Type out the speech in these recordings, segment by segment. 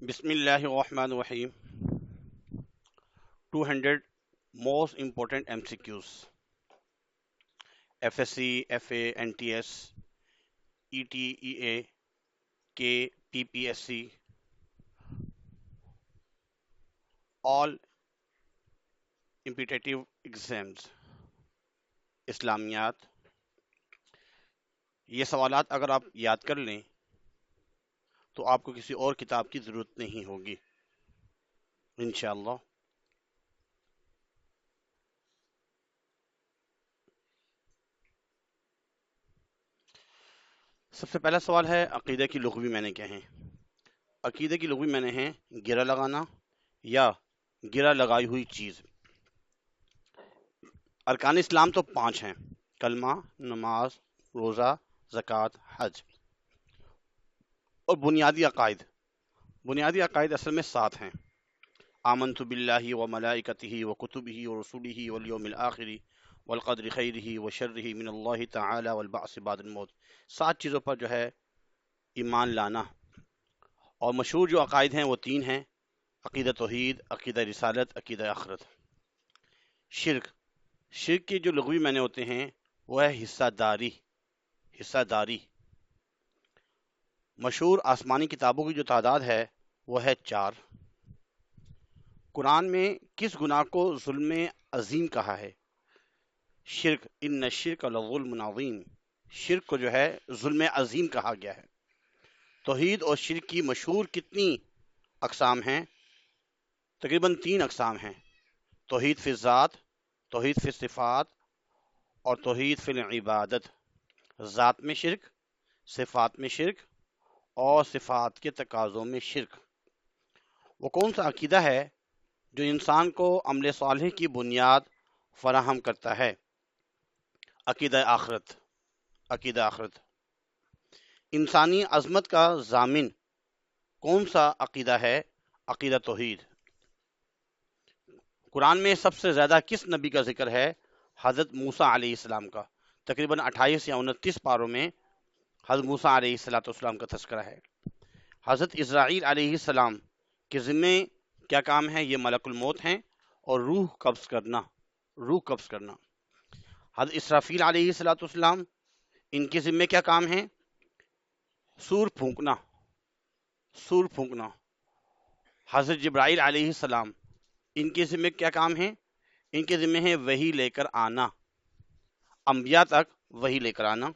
بسم اللہ الرحمن الرحیم 200 most important M C Qs F S C F A N T S E T E A K T P S C all competitive exams اسلامیات. یہ سوالات اگر آپ یاد کر لیں تو آپ کو کسی اور کتاب کی ضرورت نہیں ہوگی انشاءاللہ. سب سے پہلا سوال ہے عقیدہ کی لغوی معنی کیا ہیں؟ عقیدہ کی لغوی معنی ہیں گرہ لگانا یا گرہ لگائی ہوئی چیز. ارکان اسلام تو 5 ہیں: کلمہ، نماز، روزہ، زکوٰۃ، حج. اور بنیادی عقائد اصل میں 7 ہیں: آمنت باللہ و ملائکتہ و کتبہ و رسولہ والیوم الآخر والقدر خیرہ و شرہ من اللہ تعالی والبعث بعد الموت. 7 چیزوں پر جو ہے ایمان لانا. اور مشہور جو عقائد ہیں وہ 3 ہیں: عقیدہ توحید، عقیدہ رسالت، عقیدہ آخرت. شرک کے جو لغوی معنی ہوتے ہیں وہ ہے حصہ داری. مشہور آسمانی کتابوں کی جو تعداد ہے وہ ہے 4. قرآن میں کس گناہ کو ظلم عظیم کہا ہے؟ شرک. ان الشرک لظلم عظیم. شرک کو جو ہے ظلم عظیم کہا گیا ہے. توحید اور شرک کی مشہور کتنی اقسام ہیں؟ تقریباً 3 اقسام ہیں: توحید فی الذات، توحید فی الصفات اور توحید فی العبادت. ذات میں شرک، صفات میں شرک اور صفات کے تقاضوں میں شرک. وہ کون سا عقیدہ ہے جو انسان کو عمل صالح کی بنیاد فراہم کرتا ہے؟ عقیدہ آخرت. انسانی عظمت کا ضامن کون سا عقیدہ ہے؟ عقیدہ توحید. قرآن میں سب سے زیادہ کس نبی کا ذکر ہے؟ حضرت موسیٰ علیہ السلام کا. تقریباً 28 یا 29 پاروں میں حضرت موسیٰ علیہ السلام کا تذکرہ ہے. حضرت اسرائیل علیہ السلام کے ذمے کیا کام ہے؟ یہ ملک الموت ہیں اور روح قبض کرنا. حضرت اسرافیل علیہ السلام ان کے ذمے کیا کام ہے؟ سور پھونکنا. حضرت جبرائیل علیہ السلام ان کے ذمے کیا کام ہے؟ ان کے ذمے ہے وحی لے کر آنا، انبیاء تک وحی لے کر آنا.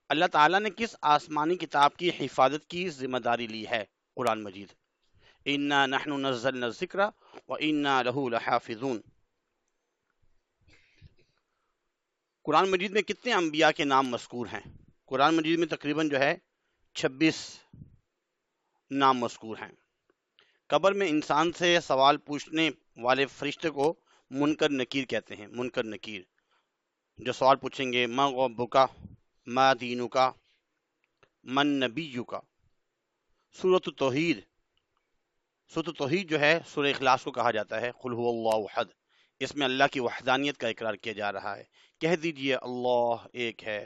اللہ تعالیٰ نے کس آسمانی کتاب کی حفاظت کی ذمہ داری لی ہے؟ قرآن مجید. اِنَّا نَحْنُ نَزَّلْنَا الذِّكْرَ وَإِنَّا لَهُ لَحَافِظُونَ. قرآن مجید میں کتنے انبیاء کے نام مذکور ہیں؟ قرآن مجید میں تقریباً جو ہے 26 نام مذکور ہیں. قبر میں انسان سے سوال پوچھنے والے فرشتے کو منکر نکیر کہتے ہیں. منکر نکیر جو سوال پوچھیں گے: ما ربک، ما دینک، من نبیک. سورۃ التوحید جو ہے سورہ اخلاص کو کہا جاتا ہے. قل هو اللہ احد. اس میں اللہ کی وحدانیت کا اقرار کیا جا رہا ہے. کہہ دیجئے اللہ ایک ہے،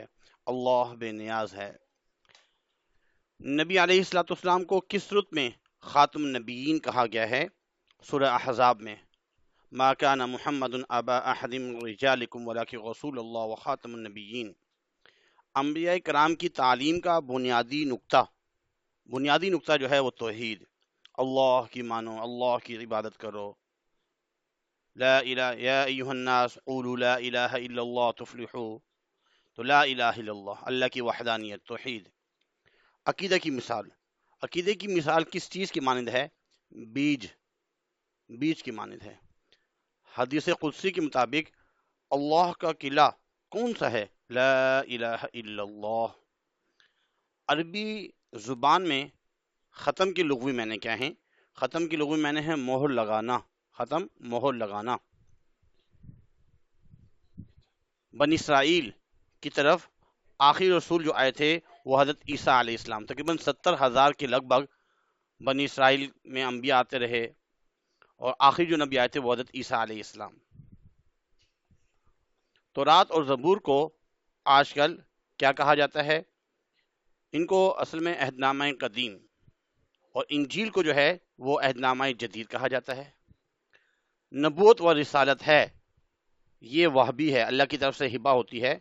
اللہ بے نیاز ہے. نبی علیہ السلام کو کس صورت میں خاتم النبیین کہا گیا ہے؟ سورہ احزاب میں. ما کان محمد ابا احد من رجالکم ولکن رسول اللہ وخاتم النبیین. انبیاء کرام کی تعلیم کا بنیادی نقطہ جو ہے وہ توحید. اللہ کی مانو، اللہ کی عبادت کرو. لا الہ یا ایھا الناس قولوا لا الہ الا اللہ تفلحوا. تو لا الہ الا اللہ، اللہ کی وحدانیت، توحید. عقیدہ کی مثال کس چیز کی مانند ہے؟ بیج کی مانند ہے. حدیث قدسی کے مطابق اللہ کا قلعہ کون سا ہے؟ لا الہ الا اللہ. عربی زبان میں ختم کے لغوی معنی کیا ہیں؟ ختم کی لغوی معنی ہے مہر لگانا. بنی اسرائیل کی طرف آخری رسول جو آئے تھے وہ حضرت عیسیٰ علیہ السلام. تقریباً 70,000 کے لگ بھگ بنی اسرائیل میں انبیاء آتے رہے اور آخری جو نبی آئے تھے وہ حضرت عیسیٰ علیہ السلام. تورات اور زبور کو آج کل کیا کہا جاتا ہے؟ ان کو اصل میں عہد نامہ قدیم اور انجیل کو جو ہے وہ عہد نامہ جدید کہا جاتا ہے۔ نبوت و رسالت ہے، یہ وحبی ہے، اللہ کی طرف سے ہبہ ہوتی ہے،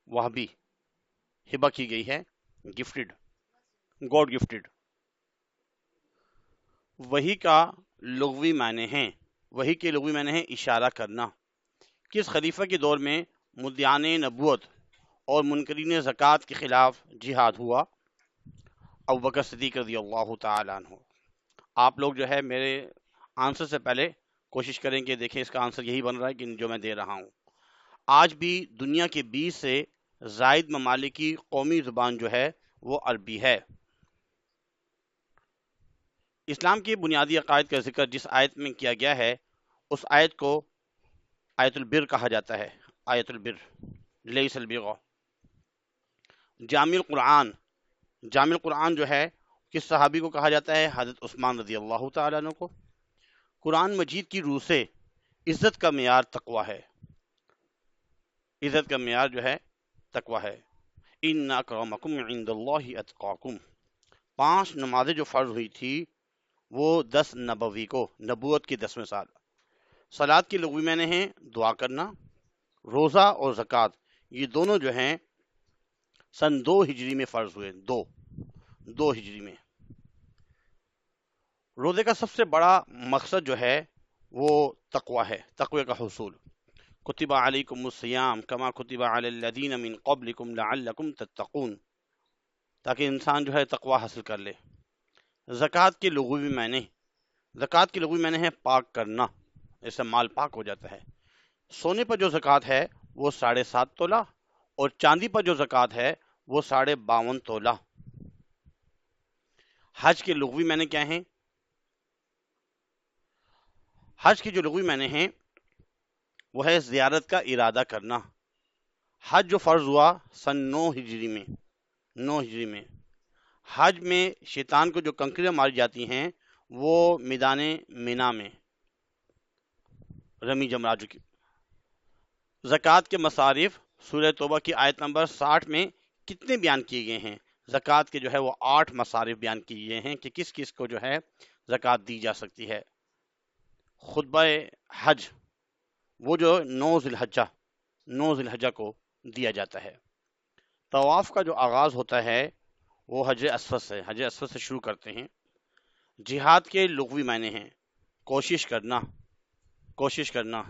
وحبی ہبہ کی گئی ہے، گفٹڈ، گاڈ گفٹڈ۔ وحی کا لغوی معنی ہیں، وحی کے لغوی معنی ہیں اشارہ کرنا۔ کس خلیفہ کے دور میں مدعیان نبوت اور منکرین زکوٰۃ کے خلاف جہاد ہوا؟ ابوبکر صدیق رضی اللہ تعالیٰ عنہ۔ آپ لوگ جو ہے میرے آنسر سے پہلے کوشش کریں کہ دیکھیں اس کا آنسر یہی بن رہا ہے کہ جو میں دے رہا ہوں۔ آج بھی دنیا کے 20 سے زائد ممالک کی قومی زبان جو ہے وہ عربی ہے۔ اسلام کے بنیادی عقائد کا ذکر جس آیت میں کیا گیا ہے اس آیت کو آیت البر کہا جاتا ہے، آیت البر، لیس البر۔ جامع القرآن، جامع القرآن جو ہے کس صحابی کو کہا جاتا ہے؟ حضرت عثمان رضی اللہ تعالیٰ عنہ کو۔ قرآن مجید کی روح سے عزت کا معیار تقوی ہے، عزت کا معیار جو ہے تقوی ہے۔ ان اکرمکم عند اللہ اتقاکم۔ 5 نمازیں جو فرض ہوئی تھی وہ 10 نبوی کو، نبوت کے 10ویں سال۔ صلاۃ کے لغوی معنی ہیں دعا کرنا۔ روزہ اور زکوٰۃ یہ دونوں جو ہیں سن 2 ہجری میں فرض ہوئے، دو ہجری میں۔ روزے کا سب سے بڑا مقصد جو ہے وہ تقوی ہے، تقوی کا حصول۔ کتب علیکم الصیام کما کتب علی الذین من قبلکم لعلکم تتقون، تاکہ انسان جو ہے تقوی حاصل کر لے۔ زکوٰۃ کے لغوی معنی، زکوٰۃ کے لغوی معنی ہے پاک کرنا، اس سے مال پاک ہو جاتا ہے۔ سونے پر جو زکوٰۃ ہے وہ 7.5 تولہ، اور چاندی پر جو زکوٰۃ ہے وہ 52.5 تولہ۔ حج کے لغوی معنی کیا ہیں؟ حج کے جو لغوی معنی ہیں وہ ہے زیارت کا ارادہ کرنا۔ حج جو فرض ہوا سن 9 ہجری میں، 9 ہجری میں۔ حج میں شیطان کو جو کنکریاں ماری جاتی ہیں وہ میدان مینا میں رمی جمراج کی۔ زکوٰۃ کے مصارف سورہ توبہ کی آیت نمبر 60 میں کتنے بیان کیے گئے ہیں؟ زکوٰۃ کے جو ہے وہ 8 مصارف بیان کیے گئے ہیں کہ کس کس کو جو ہے زکوٰۃ دی جا سکتی ہے۔ خطبہ حج وہ جو 9 ذی الحجہ کو دیا جاتا ہے۔ طواف کا جو آغاز ہوتا ہے وہ حجر اسود سے، حجر اسود سے شروع کرتے ہیں۔ جہاد کے لغوی معنی ہیں کوشش کرنا، کوشش کرنا۔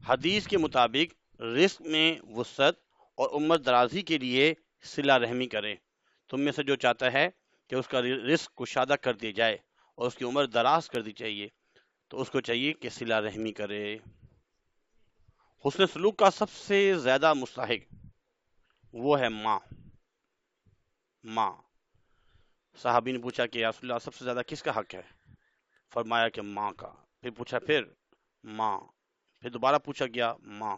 حدیث کے مطابق رزق میں وسعت اور عمر درازی کے لیے صلہ رحمی کرے۔ تم میں سے جو چاہتا ہے کہ اس کا رزق کشادہ کر دیا جائے اور اس کی عمر دراز کر دی چاہیے تو اس کو چاہیے کہ صلہ رحمی کرے۔ حسن سلوک کا سب سے زیادہ مستحق وہ ہے ماں، ماں۔ صحابی نے پوچھا کہ یا رسول اللہ سب سے زیادہ کس کا حق ہے؟ فرمایا کہ ماں کا۔ پھر پوچھا پھر ماں، پھر دوبارہ پوچھا گیا ماں،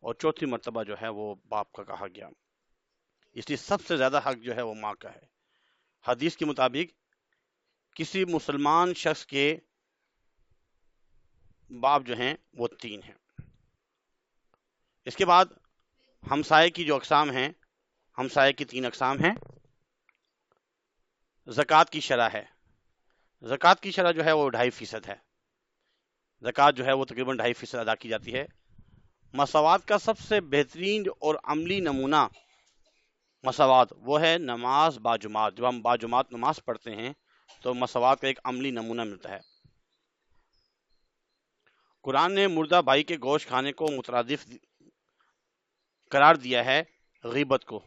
اور چوتھی مرتبہ جو ہے وہ باپ کا کہا گیا۔ اس لیے سب سے زیادہ حق جو ہے وہ ماں کا ہے۔ حدیث کے مطابق کسی مسلمان شخص کے باپ جو ہیں وہ 3 ہیں۔ اس کے بعد ہمسائے کی جو اقسام ہیں، ہمسائے کی 3 اقسام ہیں۔ زکوٰۃ کی شرح ہے، زکوٰۃ کی شرح جو ہے وہ 2.5% ہے۔ زکوٰۃ جو ہے وہ تقریباً 2.5% ادا کی جاتی ہے۔ مساوات کا سب سے بہترین اور عملی نمونہ مساوات وہ ہے نماز باجماعت۔ جب ہم باجماعت نماز پڑھتے ہیں تو مساوات کا ایک عملی نمونہ ملتا ہے۔ قرآن نے مردہ بھائی کے گوشت کھانے کو مترادف قرار دیا ہے غیبت کو،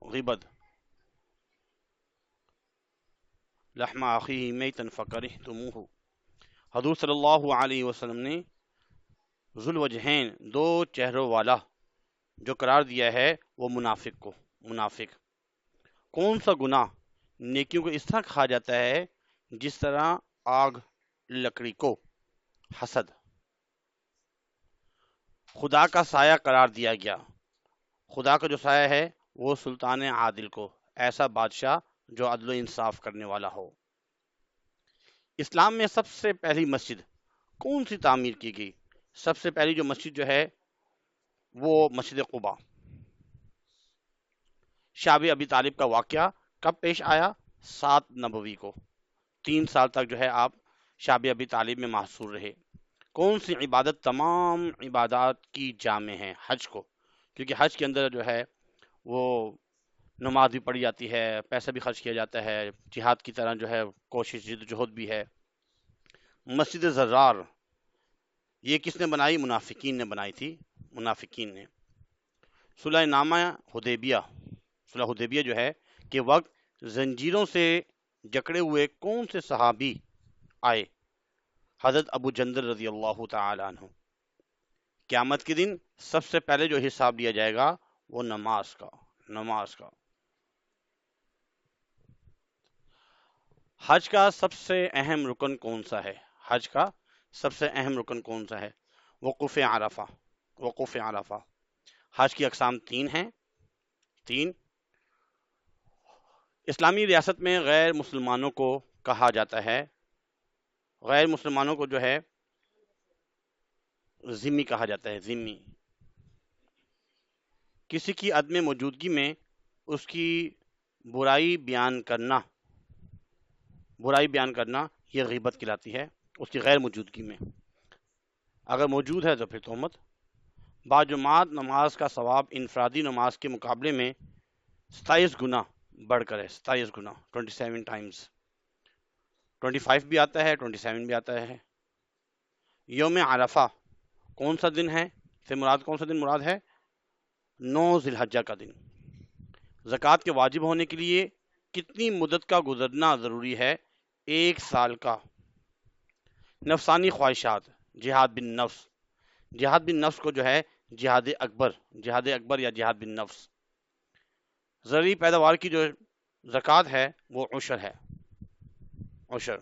غیبت۔ لحم اخیہ میتا فکرہتموہ۔ حضور صلی اللہ علیہ وسلم نے ذوالوجہین، 2 چہروں والا جو قرار دیا ہے وہ منافق کو، منافق۔ کون سا گناہ نیکیوں کو اس طرح کھا جاتا ہے جس طرح آگ لکڑی کو؟ حسد۔ خدا کا سایہ قرار دیا گیا، خدا کا جو سایہ ہے وہ سلطان عادل کو، ایسا بادشاہ جو عدل و انصاف کرنے والا ہو۔ اسلام میں سب سے پہلی مسجد کون سی تعمیر کی گئی؟ سب سے پہلی جو مسجد جو ہے وہ مسجد قباء۔ شاب ابی طالب کا واقعہ کب پیش آیا؟ 7 نبوی کو، 3 سال تک جو ہے آپ شاب ابی طالب میں محصور رہے۔ کون سی عبادت تمام عبادات کی جامع ہے؟ حج کو، کیونکہ حج کے اندر جو ہے وہ نماز بھی پڑھی جاتی ہے، پیسہ بھی خرچ کیا جاتا ہے، جہاد کی طرح جو ہے کوشش جد جہد بھی ہے۔ مسجد زرار یہ کس نے بنائی؟ منافقین نے بنائی تھی، منافقین نے۔ صلح نامہ حدیبیہ، صلح حدیبیہ جو ہے کہ وقت زنجیروں سے جکڑے ہوئے کون سے صحابی آئے؟ حضرت ابو جندل رضی اللہ تعالی عنہ۔ قیامت کے دن سب سے پہلے جو حساب لیا جائے گا وہ نماز کا، نماز کا۔ حج کا سب سے اہم رکن کون سا ہے؟ حج کا سب سے اہم رکن کون سا ہے؟ وقوف عرفہ، وقوف عرفہ۔ حج کی اقسام 3 ہیں، 3۔ اسلامی ریاست میں غیر مسلمانوں کو کہا جاتا ہے، غیر مسلمانوں کو جو ہے ذمی کہا جاتا ہے، ذمی۔ کسی کی عدم موجودگی میں اس کی برائی بیان کرنا، برائی بیان کرنا یہ غیبت کہلاتی ہے، اس کی غیر موجودگی میں۔ اگر موجود ہے تو پھر تہمت۔ باجماعت نماز کا ثواب انفرادی نماز کے مقابلے میں 27 گنا بڑھ کر ہے، 27 گنا، 27 ٹائمز۔ 25 بھی آتا ہے، 27 بھی آتا ہے۔ یوم عرفہ کون سا دن ہے سے مراد، کون سا دن مراد ہے؟ 9 ذی الحجہ کا دن۔ زکوٰۃ کے واجب ہونے کے لیے کتنی مدت کا گزرنا ضروری ہے؟ 1 سال کا۔ نفسانی خواہشات، جہاد بن نفس، جہاد بن نفس کو جو ہے جہاد اکبر، جہاد اکبر یا جہاد بن نفس۔ زرعی پیداوار کی جو زکوٰۃ ہے وہ عشر ہے، عشر۔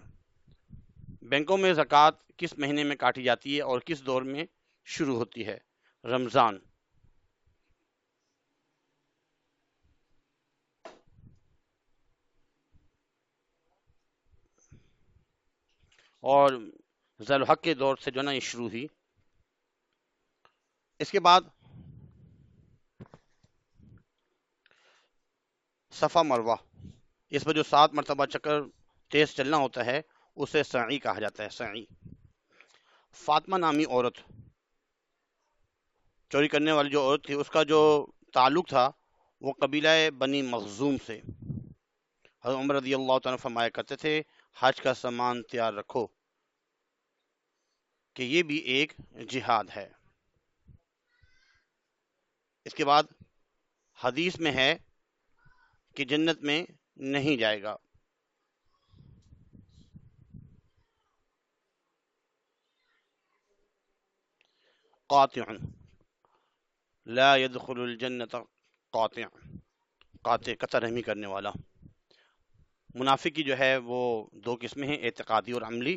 بینکوں میں زکوٰۃ کس مہینے میں کاٹی جاتی ہے اور کس دور میں شروع ہوتی ہے؟ رمضان۔ اور ذی الحق کے دور سے جو ہے نا یہ شروع ہوئی۔ اس کے بعد صفا مروہ، اس پر جو 7 مرتبہ چکر تیز چلنا ہوتا ہے اسے سعی کہا جاتا ہے، سعی۔ فاطمہ نامی عورت، چوری کرنے والی جو عورت تھی، اس کا جو تعلق تھا وہ قبیلہ بنی مخزوم سے۔ حضرت عمر رضی اللہ تعالیٰ فرمایا کرتے تھے حج کا سامان تیار رکھو، کہ یہ بھی ایک جہاد ہے۔ اس کے بعد حدیث میں ہے کہ جنت میں نہیں جائے گا۔ قاطع، لا يدخل الجنت قاطع، قاطع قطع رحمی کرنے والا۔ منافق کی جو ہے وہ 2 قسمیں ہیں، اعتقادی اور عملی۔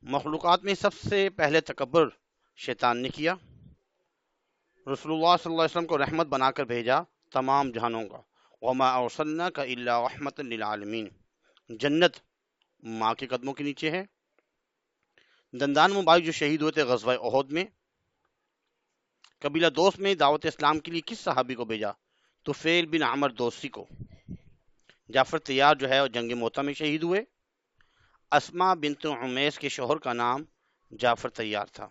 مخلوقات میں سب سے پہلے تکبر شیطان نے کیا۔ رسول اللہ صلی اللہ علیہ وسلم کو رحمت بنا کر بھیجا تمام جہانوں کا، وما ارسلناک الا رحمۃ للعالمین۔ جنت ماں کے قدموں کے نیچے ہے۔ دندان مبارک جو شہید ہوئے تھے غزوہ احد میں۔ قبیلہ دوست میں دعوت اسلام کے لیے کس صحابی کو بھیجا؟ طفیل بن عمر دوسی کو۔ جعفر طیار جو ہے وہ جنگ موتا میں شہید ہوئے۔ اسما بنت عمیس کے شوہر کا نام جعفر طیار تھا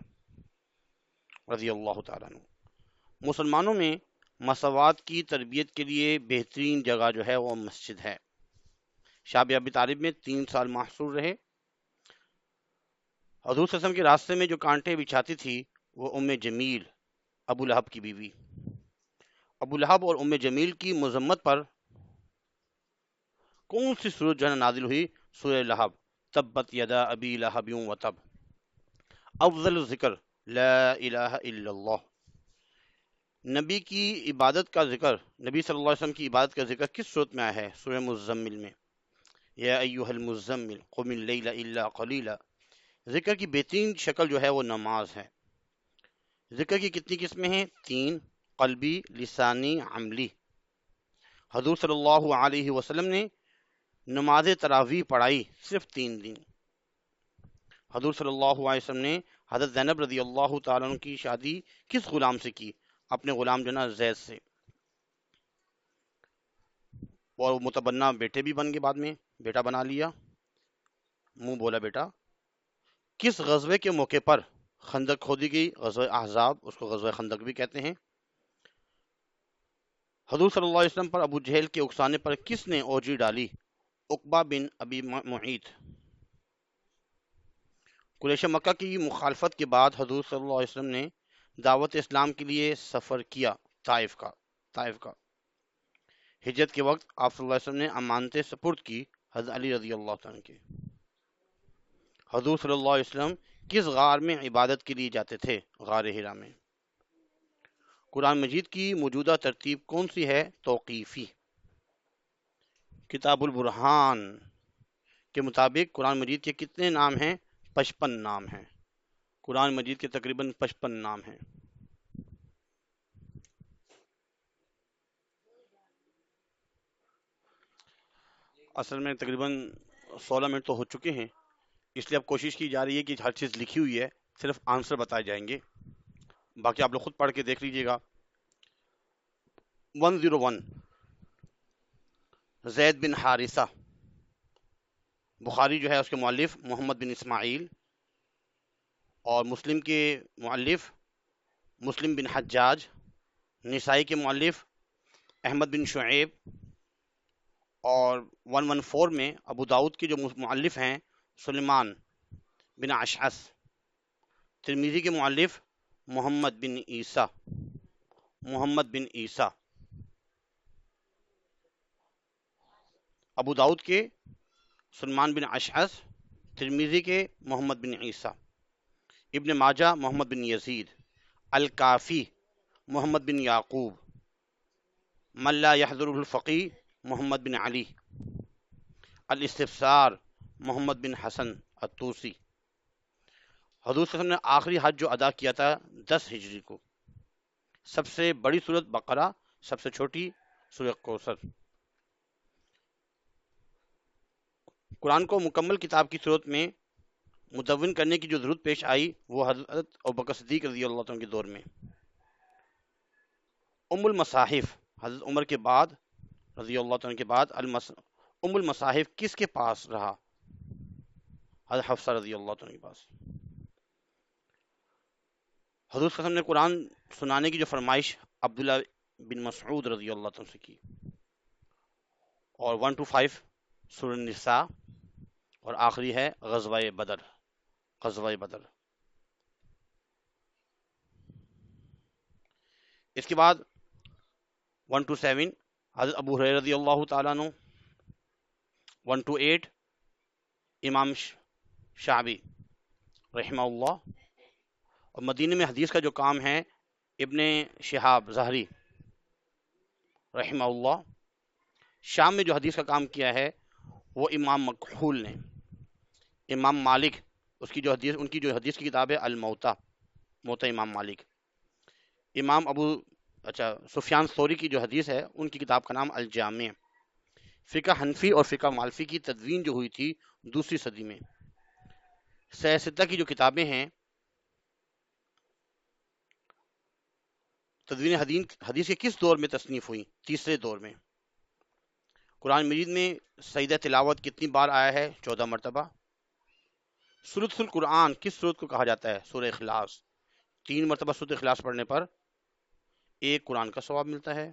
رضی اللہ تعالیٰ عنہ۔ مسلمانوں میں مساوات کی تربیت کے لیے بہترین جگہ جو ہے وہ مسجد ہے۔ شاب ابی طالب میں 3 سال محصور رہے۔ حضور صلی اللہ علیہ وسلم کے راستے میں جو کانٹے بچھاتی تھی وہ ام جمیل، ابو لہب کی بیوی۔ ابو لہب اور ام جمیل کی مذمت پر کون سی سورت جو ہے نازل ہوئی؟ سورہ لہب، تبت یدا ابی لہب و تب۔ افضل ذکر لا الہ الا اللہ۔ نبی کی عبادت کا ذکر، نبی صلی اللہ علیہ وسلم کی عبادت کا ذکر کس صورت میں آیا ہے؟ سورہ مزمل میں، یا ایھا المزمل قم اللیل الا قلیلا۔ ذکر کی بہترین شکل جو ہے وہ نماز ہے۔ ذکر کی کتنی قسمیں ہیں؟ 3، قلبی، لسانی، عملی۔ حضور صلی اللہ علیہ وسلم نے نماز تراویح پڑھائی صرف 3 دن۔ حضور صلی اللہ علیہ وسلم نے حضرت زینب رضی اللہ تعالیٰ عنہ کی شادی کس غلام سے کی؟ اپنے غلام جو نا زید سے۔ اور متبنہ بیٹے بھی بن گئے، بعد میں بیٹا بنا لیا، منہ بولا بیٹا۔ کس غزوے کے موقع پر خندق کھودی گئی؟ غزوہ احزاب، اس کو غزوہ خندق بھی کہتے ہیں۔ حضور صلی اللہ علیہ وسلم پر ابو جہل کے اکسانے پر کس نے اوجی ڈالی؟ عقبہ بن ابی معیط۔ قریش مکہ کی مخالفت کے بعد حضور صلی اللہ علیہ وسلم نے دعوت اسلام کے لیے سفر کیا طائف کا۔ ہجرت کے وقت آپ صلی اللہ علیہ وسلم نے امانتیں سپرد کی حضرت علی رضی اللہ عنہ کے۔ حضور صلی اللہ علیہ وسلم کس غار میں عبادت کے لیے جاتے تھے؟ غار ہرا میں۔ قرآن مجید کی موجودہ ترتیب کون سی ہے؟ توقیفی۔ کتاب البرہان کے مطابق قرآن مجید کے کتنے نام ہیں؟ 55 نام ہیں۔ قرآن مجید کے تقریباً 55 نام ہیں۔ اصل میں تقریباً 16 منٹ تو ہو چکے ہیں، اس لیے اب کوشش کی جا رہی ہے کہ ہر چیز لکھی ہوئی ہے، صرف آنسر بتائے جائیں گے، باقی آپ لوگ خود پڑھ کے دیکھ لیجئے گا۔ 101 زید بن حارثہ، بخاری جو ہے اس کے مؤلف محمد بن اسماعیل، اور مسلم کے مؤلف مسلم بن حجاج، نسائی کے مؤلف احمد بن شعیب، اور 114 میں ابو داؤد کے جو مؤلف ہیں سلیمان بن اشعث، ترمذی کے مؤلف محمد بن عیسیٰ، ابو داؤد کے سلیمان بن اشعث، ترمذی کے محمد بن عیسیٰ، ابن ماجہ محمد بن یزید، الکافی محمد بن یعقوب، من لا يحضره الفقی محمد بن علی، الاستفسار محمد بن حسن الطوسی۔ حضور صلی اللہ علیہ وسلم نے آخری حج جو ادا کیا تھا 10 ہجری کو۔ سب سے بڑی سورت بقرہ، سب سے چھوٹی سورت کوثر۔ قرآن کو مکمل کتاب کی صورت میں مدون کرنے کی جو ضرورت پیش آئی وہ حضرت ابوبکر صدیق رضی اللہ عنہ کے دور میں۔ ام المصاحف، حضرت عمر کے بعد رضی اللہ عنہ کے بعد ام المصاحف کس کے پاس رہا؟ حضرت حفصہ رضی اللہ عنہ کے پاس۔ حضور صلی اللہ علیہ وسلم نے قرآن سنانے کی جو فرمائش عبداللہ بن مسعود رضی اللہ عنہ سے کی۔ اور 125 سورہ النساء، اور آخری ہے غزوہ بدر۔ اس کے بعد 127 حضرت ابو ہریرہ رضی اللہ تعالیٰ عنہ، 128 امام شعبی رحمہ اللہ، اور مدینہ میں حدیث کا جو کام ہے ابن شہاب زہری رحمہ اللہ۔ شام میں جو حدیث کا کام کیا ہے وہ امام مکحول نے۔ امام مالک ان کی جو حدیث کی کتاب ہے الموطا، موطا امام مالک۔ امام سفیان ثوری کی جو حدیث ہے ان کی کتاب کا نام الجامع۔ فقہ حنفی اور فقہ مالکی کی تدوین جو ہوئی تھی 2 صدی میں۔ ستہ کی جو کتابیں ہیں، تدوین حدیث کے کس دور میں تصنیف ہوئی؟ 3 دور میں۔ قرآن مجید میں سجدہ تلاوت کتنی بار آیا ہے؟ 14 مرتبہ۔ سورۃ القرآن کس سورت کو کہا جاتا ہے؟ سورہ اخلاص۔ 3 مرتبہ سورۃ اخلاص پڑھنے پر 1 قرآن کا ثواب ملتا ہے۔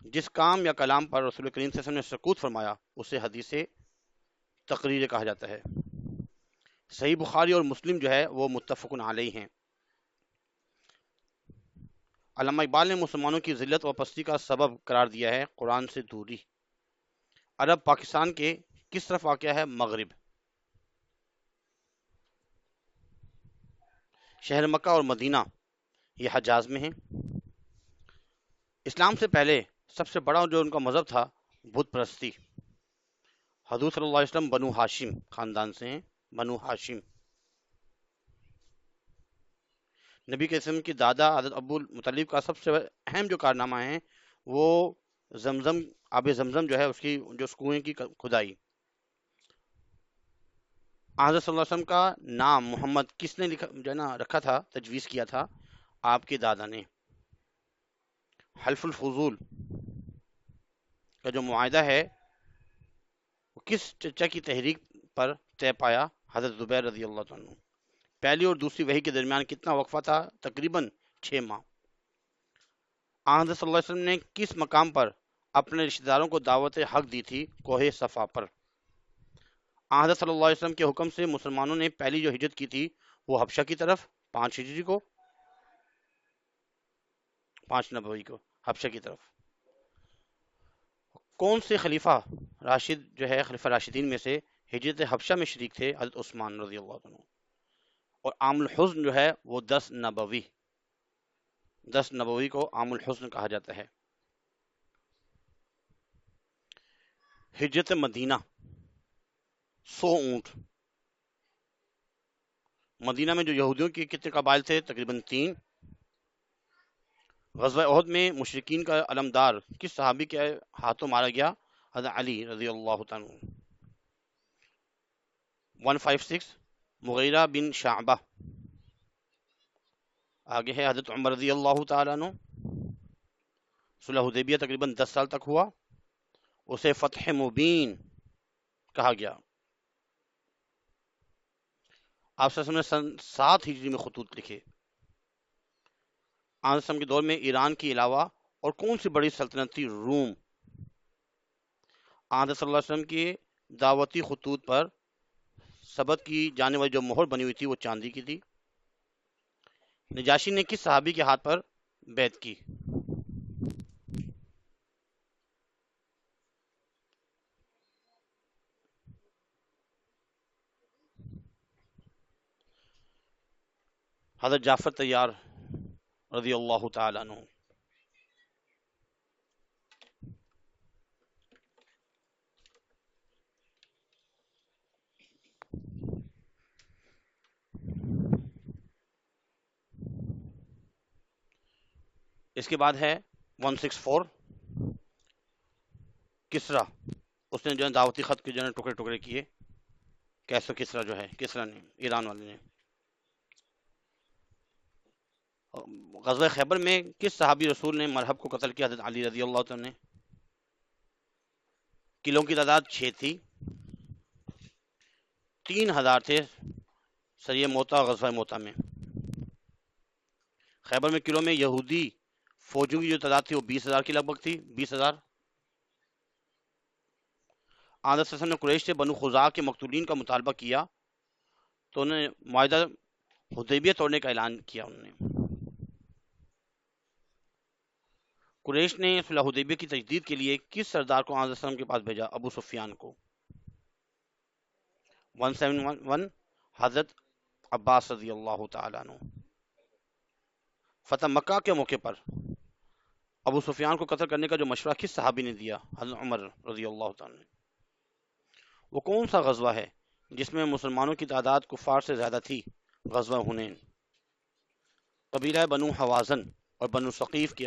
جس کام یا کلام پر رسول کریم صلی اللہ علیہ وسلم نے سکوت فرمایا اسے حدیث تقریر کہا جاتا ہے۔ صحیح بخاری اور مسلم جو ہے وہ متفق علیہ ہیں۔ علامہ اقبال نے مسلمانوں کی ذلت و پستی کا سبب قرار دیا ہے قرآن سے دوری۔ عرب پاکستان کے کس طرف واقع ہے؟ مغرب۔ شہر مکہ اور مدینہ یہ حجاز میں ہیں۔ اسلام سے پہلے سب سے بڑا جو ان کا مذہب تھا بت پرستی۔ حضور صلی اللہ علیہ وسلم بنو ہاشم خاندان سے ہیں، بنو ہاشم۔ نبی کے اسم کی دادا حضرت ابو المطلب کا سب سے اہم جو کارنامہ ہے وہ آب زمزم جو ہے اس کی جو کنویں کی کھدائی۔ حضرت صلی اللہ علیہ وسلم کا نام محمد کس نے رکھا تھا، تجویز کیا تھا؟ آپ کے دادا نے۔ حلف الفضول کا جو معاہدہ ہے وہ کس چچا کی تحریک پر طے پایا؟ حضرت زبیر رضی اللہ عنہ۔ پہلی اور دوسری وحی کے درمیان کتنا وقفہ تھا؟ تقریباً 6 ماہ۔ حضرت صلی اللہ علیہ وسلم نے کس مقام پر اپنے رشتہ داروں کو دعوت حق دی تھی؟ کوہ صفا پر۔ حضرت صلی اللہ علیہ وسلم کے حکم سے مسلمانوں نے پہلی جو ہجرت کی تھی وہ حبشہ کی طرف 5 ہجری کو، 5 نبوی کو حبشہ کی طرف۔ کون سے خلیفہ راشد جو ہے خلیفہ راشدین میں سے ہجرت حبشہ میں شریک تھے؟ حضرت عثمان رضی اللہ عنہ۔ اور عام الحزن جو ہے وہ 10 نبوی، 10 نبوی کو عام الحزن کہا جاتا ہے۔ ہجرت مدینہ 100 اونٹ۔ مدینہ میں جو یہودیوں کے کتنے قبائل تھے؟ تقریباً 3۔ غزوہ احد میں مشرکین کا علمدار کس صحابی کے ہاتھوں مارا گیا؟ حضرت علی رضی اللہ عنہ۔ 156 مغیرہ بن شعبہ۔ آگے ہے حضرت عمر رضی اللہ تعالیٰ عنہ۔ صلح حدیبیہ تقریباً 10 سال تک ہوا، اسے فتح مبین کہا گیا۔ آپ صلی اللہ علیہ وسلم نے سن 7 ہجری میں خطوط لکھے۔ آپ کے دور میں ایران کے علاوہ اور کون سی بڑی سلطنت تھی؟ روم۔ آپ صلی اللہ علیہ وسلم کی دعوتی خطوط پر ثبت کی جانے والی جو مہر بنی ہوئی تھی وہ چاندی کی تھی۔ نجاشی نے کس صحابی کے ہاتھ پر بیعت کی؟ حضرت جعفر طیار رضی اللہ تعالیٰ عنہ۔ اس کے بعد ہے 164 کسرا، اس نے جو ہے دعوتی خط کے جو ہے ٹکڑے ٹکڑے کیے، کیسو کسرا جو ہے، کسرا نے، ایران والے نے۔ غزوہ خیبر میں کس صحابی رسول نے مرحب کو قتل کیا؟ حضرت علی رضی اللہ عنہ نے۔ قلعوں کی تعداد 6 تھی، 3000 تھے سریہ موتا اور غزوہ موتا میں۔ خیبر میں قلعوں میں یہودی فوجوں کی جو تعداد تھی وہ 20,000 کی لگ بھگ تھی، 20,000۔ حضرت صلی اللہ علیہ وسلم نے قریش سے بنو خزاعہ کے مقتولین کا مطالبہ کیا تو انہوں نے معاہدہ حدیبیہ توڑنے کا اعلان کیا۔ انہوں نے قریش نے صلح حدیبیہ کی تجدید کے لیے کس سردار کو حضرت صلی اللہ علیہ وسلم کے پاس بھیجا؟ ابو سفیان کو۔ 171 حضرت عباس رضی اللہ تعالیٰ عنہ۔ فتح مکہ کے موقع پر ابو سفیان کو قتل کرنے کا جو مشورہ کس صحابی نے دیا؟ حضرت عمر رضی اللہ تعالیٰ عنہ۔ وہ کون سا غزوہ ہے جس میں مسلمانوں کی تعداد کفار سے زیادہ تھی؟ غزوہ حنین۔ قبیلہ بنو حوازن اور بنو ثقیف کے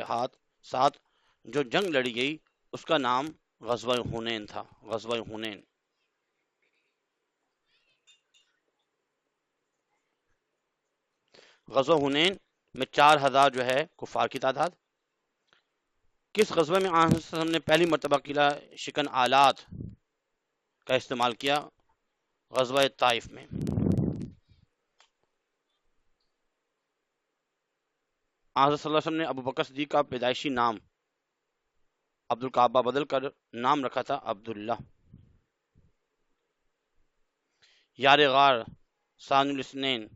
ساتھ جو جنگ لڑی گئی اس کا نام غزوہ حنین تھا، غزوہ حنین۔ غزوہ حنین میں 4000 جو ہے کفار کی تعداد۔ کس غزوہ میں آن وسلم نے پہلی مرتبہ قلعہ شکن آلات کا استعمال کیا؟ غزوہ طائف میں۔ حضرت صلی اللہ علیہ وسلم نے ابو بکر صدیق کا پیدائشی نام عبد الکعبہ بدل کر نام رکھا تھا عبداللہ۔ یار غار ثانی الاثنین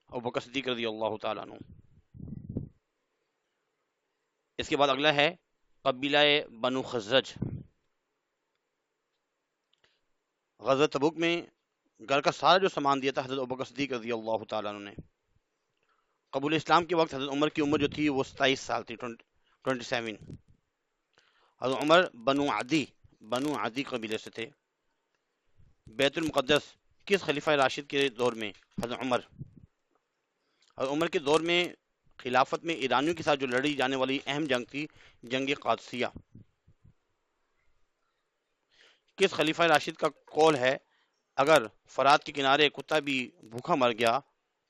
ابو بکر صدیق رضی اللہ تعالیٰ عنہ۔ اس کے بعد اگلا ہے قبیلہ بنو خزرج۔ غزوہ تبوک میں گھر کا سارا جو سامان دیا تھا حضرت ابو بکر صدیق رضی اللہ تعالیٰ عنہ نے۔ قبول اسلام کے وقت حضرت عمر کی عمر جو تھی وہ 27 سال تھی، 27۔ حضرت عمر بنو عدی قبیلے سے تھے۔ بیت المقدس کس خلیفہ راشد کے دور میں؟ حضرت عمر کے دور میں خلافت میں ایرانیوں کے ساتھ جو لڑی جانے والی اہم جنگ تھی جنگ قادسیہ۔ کس خلیفہ راشد کا قول ہے اگر فرات کے کنارے کتا بھی بھوکا مر گیا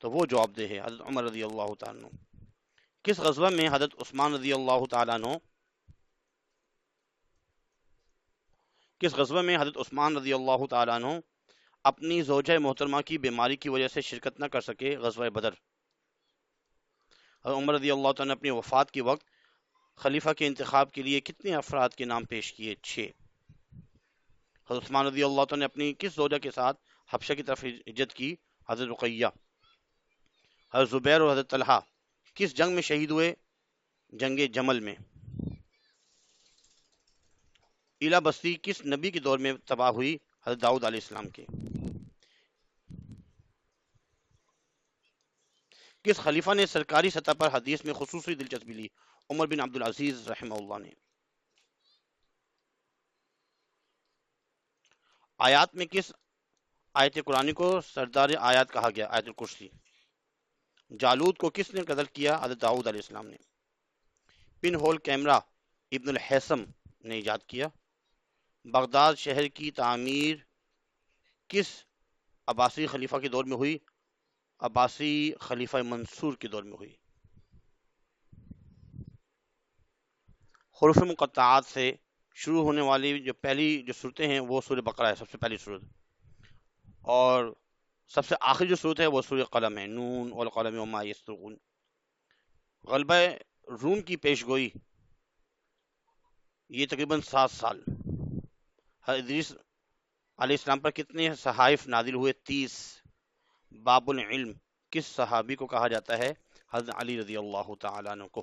تو وہ جواب دہ ہے؟ حضرت عمر رضی اللہ تعالیٰ عنہ۔ کس غزوہ میں حضرت عثمان رضی اللہ تعالیٰ عنہ کس غزوہ میں حضرت عثمان رضی اللہ تعالیٰ عنہ اپنی زوجہ محترمہ کی بیماری کی وجہ سے شرکت نہ کر سکے؟ غزوہ بدر۔ حضرت عمر رضی اللہ تعالیٰ نے اپنی وفات کے وقت خلیفہ کے انتخاب کے لیے کتنے افراد کے نام پیش کیے؟ 6۔ حضرت عثمان رضی اللہ تعالیٰ نے اپنی کس زوجہ کے ساتھ حبشہ کی طرف ہجرت کی؟ حضرت رقیہ۔ حضرت زبیر اور حضرت طلحہ کس جنگ میں شہید ہوئے؟ جنگ جمل میں۔ ایلا بستی کس نبی کے دور میں تباہ ہوئی؟ حضرت داؤد علیہ السلام کے۔ کس خلیفہ نے سرکاری سطح پر حدیث میں خصوصی دلچسپی لی؟ عمر بن عبدالعزیز رحمہ اللہ نے۔ آیات میں کس آیت قرآن کو سردار آیات کہا گیا؟ آیت الکرسی۔ جالوت کو کس نے قتل کیا؟ حضرت داؤد علیہ السلام نے۔ پن ہول کیمرہ ابن الحیثم نے ایجاد کیا۔ بغداد شہر کی تعمیر کس عباسی خلیفہ کے دور میں ہوئی؟ عباسی خلیفہ منصور کے دور میں ہوئی۔ حروف مقطعات سے شروع ہونے والی جو پہلی صورتیں ہیں وہ سورہ بقرہ ہے، سب سے پہلی صورت، اور سب سے آخری جو صورت ہے وہ سورہ قلم ہے، نون والقلم وما یسطرون۔ غلبہ روم کی پیش گوئی یہ تقریباً 7 سال۔ حضرت ادریس علیہ السلام پر کتنے صحائف نازل ہوئے؟ 30۔ باب العلم کس صحابی کو کہا جاتا ہے؟ حضرت علی رضی اللہ تعالیٰ عنہ کو۔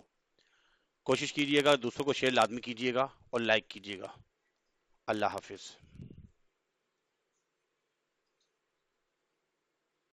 کوشش کیجیے گا دوسروں کو شیئر لازمی کیجیے گا اور لائک کیجیے گا۔ اللہ حافظ۔